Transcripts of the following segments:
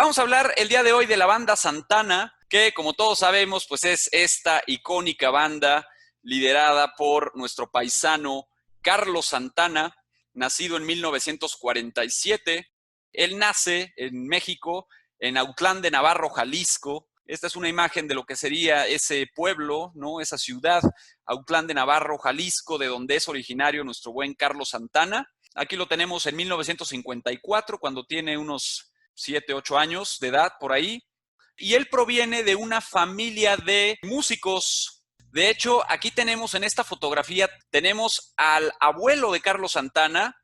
Vamos a hablar el día de hoy de la banda Santana, que como todos sabemos, pues es esta icónica banda liderada por nuestro paisano Carlos Santana, nacido en 1947. Él nace en México, en Autlán de Navarro, Jalisco. Esta es una imagen de lo que sería ese pueblo, ¿no? Esa ciudad, Autlán de Navarro, Jalisco, de donde es originario nuestro buen Carlos Santana. Aquí lo tenemos en 1954, cuando tiene unos 7, 8 años de edad por ahí. Y él proviene de una familia de músicos. De hecho, aquí tenemos en esta fotografía, tenemos al abuelo de Carlos Santana,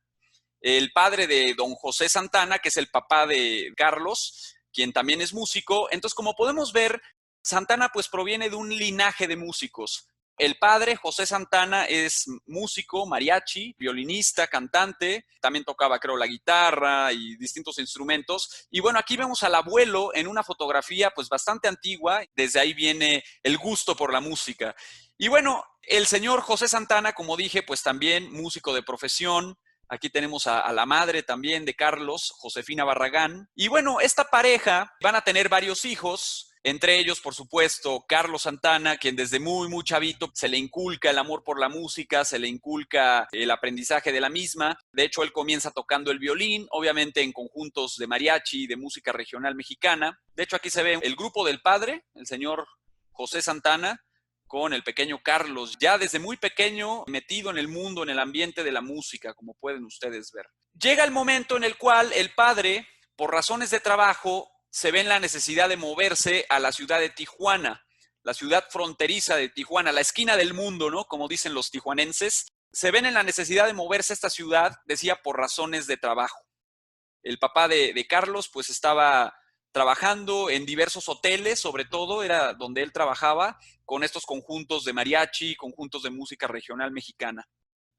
el padre de don José Santana, que es el papá de Carlos, quien también es músico. Entonces, como podemos ver, Santana pues proviene de un linaje de músicos. El padre, José Santana, es músico, mariachi, violinista, cantante, también tocaba, creo, la guitarra y distintos instrumentos. Y bueno, aquí vemos al abuelo en una fotografía pues bastante antigua, desde ahí viene el gusto por la música. Y bueno, el señor José Santana, como dije, pues también músico de profesión. Aquí tenemos a la madre también de Carlos, Josefina Barragán. Y bueno, esta pareja van a tener varios hijos. Entre ellos, por supuesto, Carlos Santana, quien desde muy chavito se le inculca el amor por la música, se le inculca el aprendizaje de la misma. De hecho, él comienza tocando el violín, obviamente en conjuntos de mariachi, de música regional mexicana. De hecho, aquí se ve el grupo del padre, el señor José Santana, con el pequeño Carlos, ya desde muy pequeño metido en el mundo, en el ambiente de la música, como pueden ustedes ver. Llega el momento en el cual el padre, por razones de trabajo, se ve en la necesidad de moverse a la ciudad de Tijuana, la ciudad fronteriza de Tijuana, la esquina del mundo, ¿no? Como dicen los tijuanenses. Se ven en la necesidad de moverse a esta ciudad, decía, por razones de trabajo. El papá de Carlos, pues estaba trabajando en diversos hoteles, sobre todo era donde él trabajaba, con estos conjuntos de mariachi, conjuntos de música regional mexicana.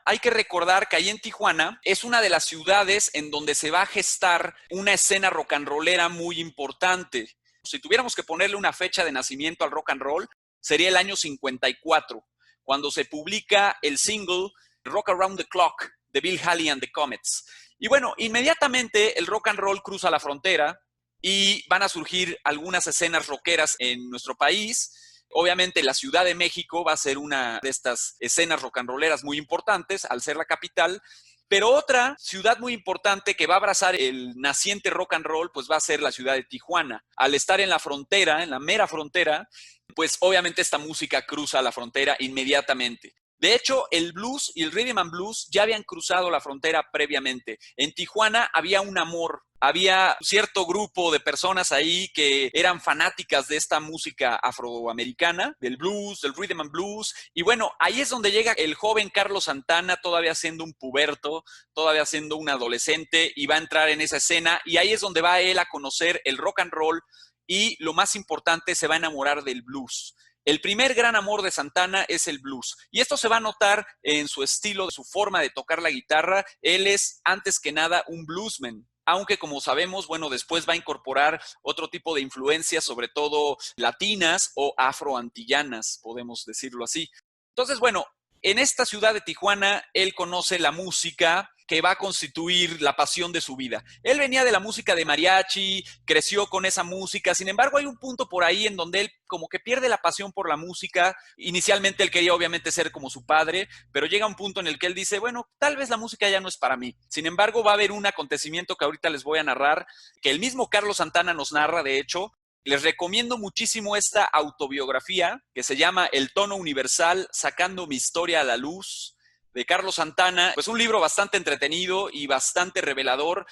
Hay que recordar que ahí en Tijuana es una de las ciudades en donde se va a gestar una escena rock and rollera muy importante. Si tuviéramos que ponerle una fecha de nacimiento al rock and roll, sería el año 54, cuando se publica el single Rock Around the Clock de Bill Haley and the Comets. Y bueno, inmediatamente el rock and roll cruza la frontera y van a surgir algunas escenas rockeras en nuestro país. Obviamente la Ciudad de México va a ser una de estas escenas rock and rolleras muy importantes al ser la capital, pero otra ciudad muy importante que va a abrazar el naciente rock and roll, pues va a ser la ciudad de Tijuana. Al estar en la frontera, en la mera frontera, pues obviamente esta música cruza la frontera inmediatamente. De hecho, el blues y el rhythm and blues ya habían cruzado la frontera previamente. En Tijuana había un amor, había cierto grupo de personas ahí que eran fanáticas de esta música afroamericana, del blues, del rhythm and blues. Y bueno, ahí es donde llega el joven Carlos Santana, todavía siendo un puberto, todavía siendo un adolescente, y va a entrar en esa escena. Y ahí es donde va él a conocer el rock and roll y, lo más importante, se va a enamorar del blues. El primer gran amor de Santana es el blues. Y esto se va a notar en su estilo, su forma de tocar la guitarra. Él es, antes que nada, un bluesman. Aunque, como sabemos, bueno, después va a incorporar otro tipo de influencias, sobre todo latinas o afroantillanas, podemos decirlo así. Entonces, bueno, en esta ciudad de Tijuana, él conoce la música que va a constituir la pasión de su vida. Él venía de la música de mariachi, creció con esa música, sin embargo hay un punto por ahí en donde él como que pierde la pasión por la música. Inicialmente él quería obviamente ser como su padre, pero llega un punto en el que él dice, bueno, tal vez la música ya no es para mí. Sin embargo, va a haber un acontecimiento que ahorita les voy a narrar, que el mismo Carlos Santana nos narra, de hecho. Les recomiendo muchísimo esta autobiografía que se llama El tono universal, sacando mi historia a la luz, de Carlos Santana. Pues un libro bastante entretenido y bastante revelador,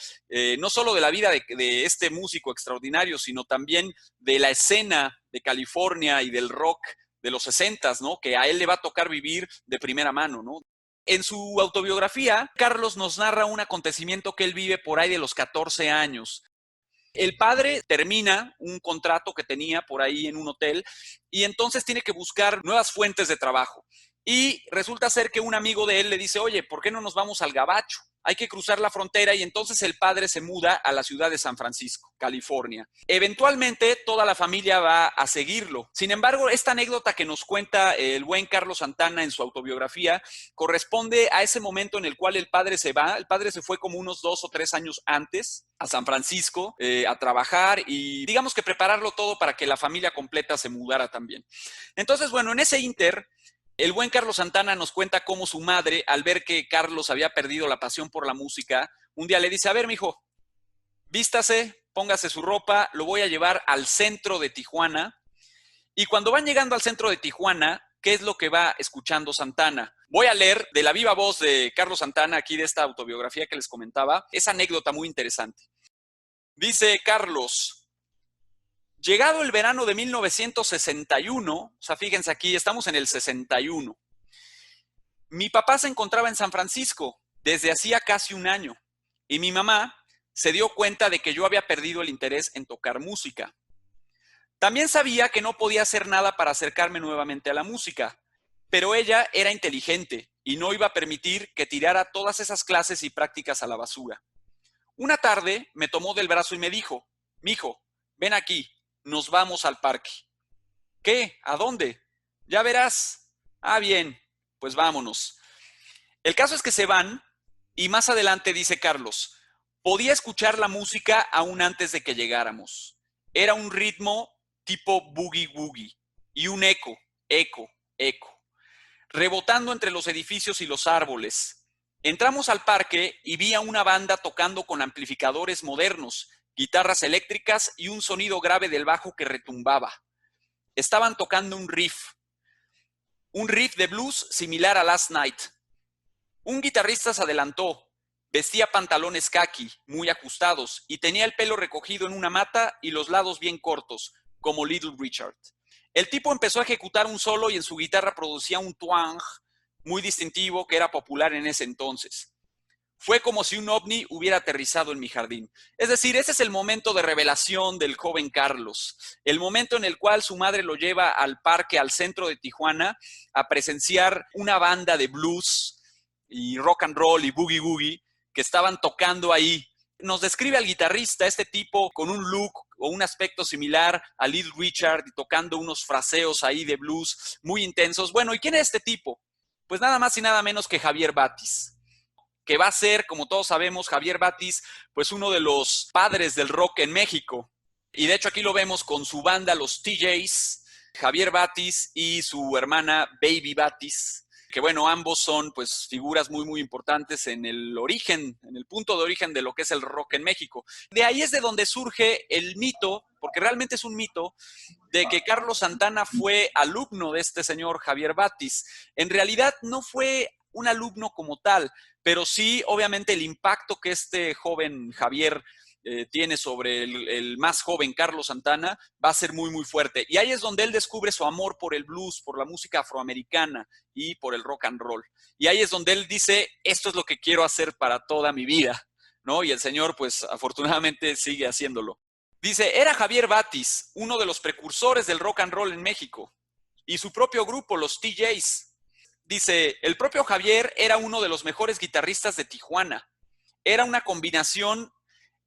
no solo de la vida de este músico extraordinario, sino también de la escena de California y del rock de los 60s, ¿no? Que a él le va a tocar vivir de primera mano, ¿no? En su autobiografía, Carlos nos narra un acontecimiento que él vive por ahí de los 14 años. El padre termina un contrato que tenía por ahí en un hotel y entonces tiene que buscar nuevas fuentes de trabajo. Y resulta ser que un amigo de él le dice, oye, ¿por qué no nos vamos al Gabacho? Hay que cruzar la frontera, y entonces el padre se muda a la ciudad de San Francisco, California. Eventualmente toda la familia va a seguirlo. Sin embargo, esta anécdota que nos cuenta el buen Carlos Santana en su autobiografía corresponde a ese momento en el cual el padre se va. El padre se fue como unos 2 o 3 años antes a San Francisco a trabajar y digamos que prepararlo todo para que la familia completa se mudara también. Entonces, bueno, en ese inter, el buen Carlos Santana nos cuenta cómo su madre, al ver que Carlos había perdido la pasión por la música, un día le dice, a ver, mijo, vístase, póngase su ropa, lo voy a llevar al centro de Tijuana. Y cuando van llegando al centro de Tijuana, ¿qué es lo que va escuchando Santana? Voy a leer de la viva voz de Carlos Santana, aquí de esta autobiografía que les comentaba, esa anécdota muy interesante. Dice Carlos, llegado el verano de 1961, o sea, fíjense aquí, estamos en el 61, mi papá se encontraba en San Francisco desde hacía casi un año y mi mamá se dio cuenta de que yo había perdido el interés en tocar música. También sabía que no podía hacer nada para acercarme nuevamente a la música, pero ella era inteligente y no iba a permitir que tirara todas esas clases y prácticas a la basura. Una tarde me tomó del brazo y me dijo, mijo, ven aquí, nos vamos al parque. ¿Qué? ¿A dónde? Ya verás. Ah, bien, pues vámonos. El caso es que se van y más adelante dice Carlos, podía escuchar la música aún antes de que llegáramos. Era un ritmo tipo boogie woogie y un eco, eco, eco, rebotando entre los edificios y los árboles. Entramos al parque y vi a una banda tocando con amplificadores modernos, guitarras eléctricas y un sonido grave del bajo que retumbaba. Estaban tocando un riff de blues similar a Last Night. Un guitarrista se adelantó, vestía pantalones khaki, muy ajustados, y tenía el pelo recogido en una mata y los lados bien cortos, como Little Richard. El tipo empezó a ejecutar un solo y en su guitarra producía un twang muy distintivo que era popular en ese entonces. Fue como si un ovni hubiera aterrizado en mi jardín. Es decir, ese es el momento de revelación del joven Carlos, el momento en el cual su madre lo lleva al parque, al centro de Tijuana, a presenciar una banda de blues y rock and roll y boogie woogie que estaban tocando ahí. Nos describe al guitarrista, este tipo con un look o un aspecto similar a Little Richard y tocando unos fraseos ahí de blues muy intensos. Bueno, ¿y quién es este tipo? Pues nada más y nada menos que Javier Batis, que va a ser, como todos sabemos, Javier Batis, pues uno de los padres del rock en México. Y de hecho aquí lo vemos con su banda, los TJs, Javier Batis y su hermana Baby Batis, que bueno, ambos son pues figuras muy, muy importantes en el origen, en el punto de origen de lo que es el rock en México. De ahí es de donde surge el mito, porque realmente es un mito, de que Carlos Santana fue alumno de este señor Javier Batis. En realidad no fue un alumno como tal, pero sí, obviamente, el impacto que este joven Javier tiene sobre el más joven Carlos Santana va a ser muy, muy fuerte. Y ahí es donde él descubre su amor por el blues, por la música afroamericana y por el rock and roll. Y ahí es donde él dice, esto es lo que quiero hacer para toda mi vida, ¿no? Y el señor, pues, afortunadamente sigue haciéndolo. Dice, era Javier Batis, uno de los precursores del rock and roll en México, y su propio grupo, los TJs. Dice, el propio Javier era uno de los mejores guitarristas de Tijuana. Era una combinación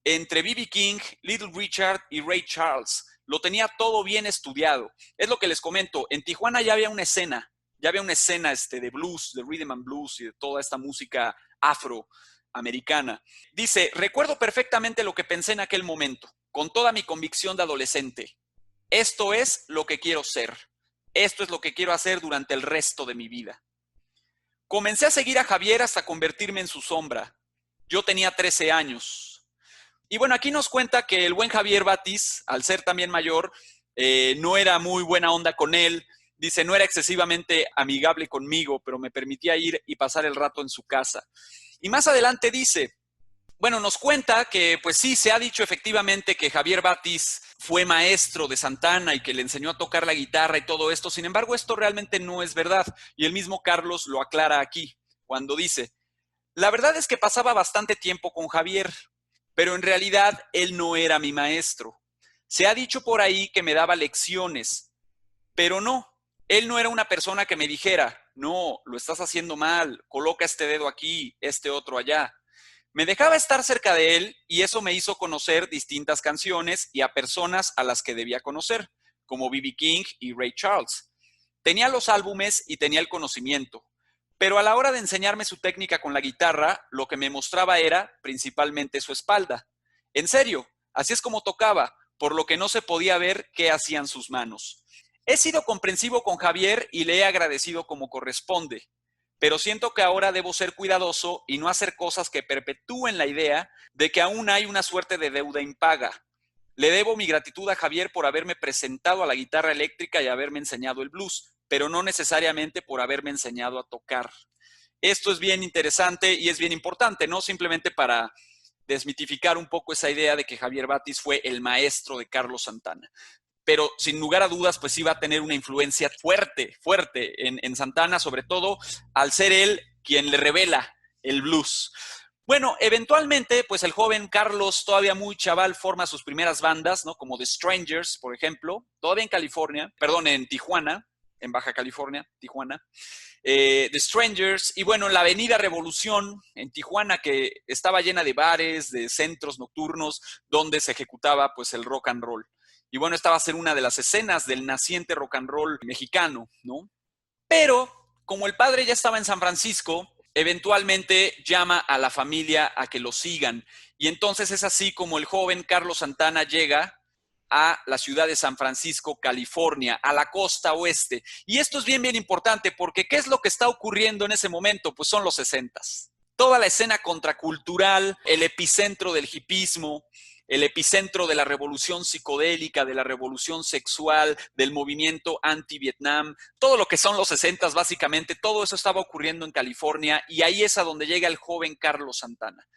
entre B.B. King, Little Richard y Ray Charles. Lo tenía todo bien estudiado. Es lo que les comento, en Tijuana ya había una escena de blues, de rhythm and blues y de toda esta música afroamericana. Dice, recuerdo perfectamente lo que pensé en aquel momento, con toda mi convicción de adolescente. Esto es lo que quiero ser. Esto es lo que quiero hacer durante el resto de mi vida. Comencé a seguir a Javier hasta convertirme en su sombra. Yo tenía 13 años. Y bueno, aquí nos cuenta que el buen Javier Batis, al ser también mayor, no era muy buena onda con él. Dice, no era excesivamente amigable conmigo, pero me permitía ir y pasar el rato en su casa. Y más adelante dice, bueno, nos cuenta que pues sí, se ha dicho efectivamente que Javier Batis fue maestro de Santana y que le enseñó a tocar la guitarra y todo esto. Sin embargo, esto realmente no es verdad. Y el mismo Carlos lo aclara aquí, cuando dice, la verdad es que pasaba bastante tiempo con Javier, pero en realidad él no era mi maestro. Se ha dicho por ahí que me daba lecciones, pero no, él no era una persona que me dijera, no, lo estás haciendo mal, coloca este dedo aquí, este otro allá. Me dejaba estar cerca de él y eso me hizo conocer distintas canciones y a personas a las que debía conocer, como B.B. King y Ray Charles. Tenía los álbumes y tenía el conocimiento, pero a la hora de enseñarme su técnica con la guitarra, lo que me mostraba era principalmente su espalda. En serio, así es como tocaba, por lo que no se podía ver qué hacían sus manos. He sido comprensivo con Javier y le he agradecido como corresponde, pero siento que ahora debo ser cuidadoso y no hacer cosas que perpetúen la idea de que aún hay una suerte de deuda impaga. Le debo mi gratitud a Javier por haberme presentado a la guitarra eléctrica y haberme enseñado el blues, pero no necesariamente por haberme enseñado a tocar. Esto es bien interesante y es bien importante, no simplemente para desmitificar un poco esa idea de que Javier Batis fue el maestro de Carlos Santana. Pero sin lugar a dudas, pues sí va a tener una influencia fuerte, fuerte en Santana, sobre todo al ser él quien le revela el blues. Bueno, eventualmente, pues el joven Carlos, todavía muy chaval, forma sus primeras bandas, ¿no? Como The Strangers, por ejemplo, todavía en California, perdón, en Tijuana, en Baja California, Tijuana. The Strangers, y bueno, la Avenida Revolución en Tijuana, que estaba llena de bares, de centros nocturnos, donde se ejecutaba pues el rock and roll. Y bueno, esta va a ser una de las escenas del naciente rock and roll mexicano, ¿no? Pero como el padre ya estaba en San Francisco, eventualmente llama a la familia a que lo sigan. Y entonces es así como el joven Carlos Santana llega a la ciudad de San Francisco, California, a la costa oeste. Y esto es bien, bien importante porque ¿qué es lo que está ocurriendo en ese momento? Pues son los 60s. Toda la escena contracultural, el epicentro del hipismo, el epicentro de la revolución psicodélica, de la revolución sexual, del movimiento anti-Vietnam, todo lo que son los 60s básicamente, todo eso estaba ocurriendo en California y ahí es a donde llega el joven Carlos Santana.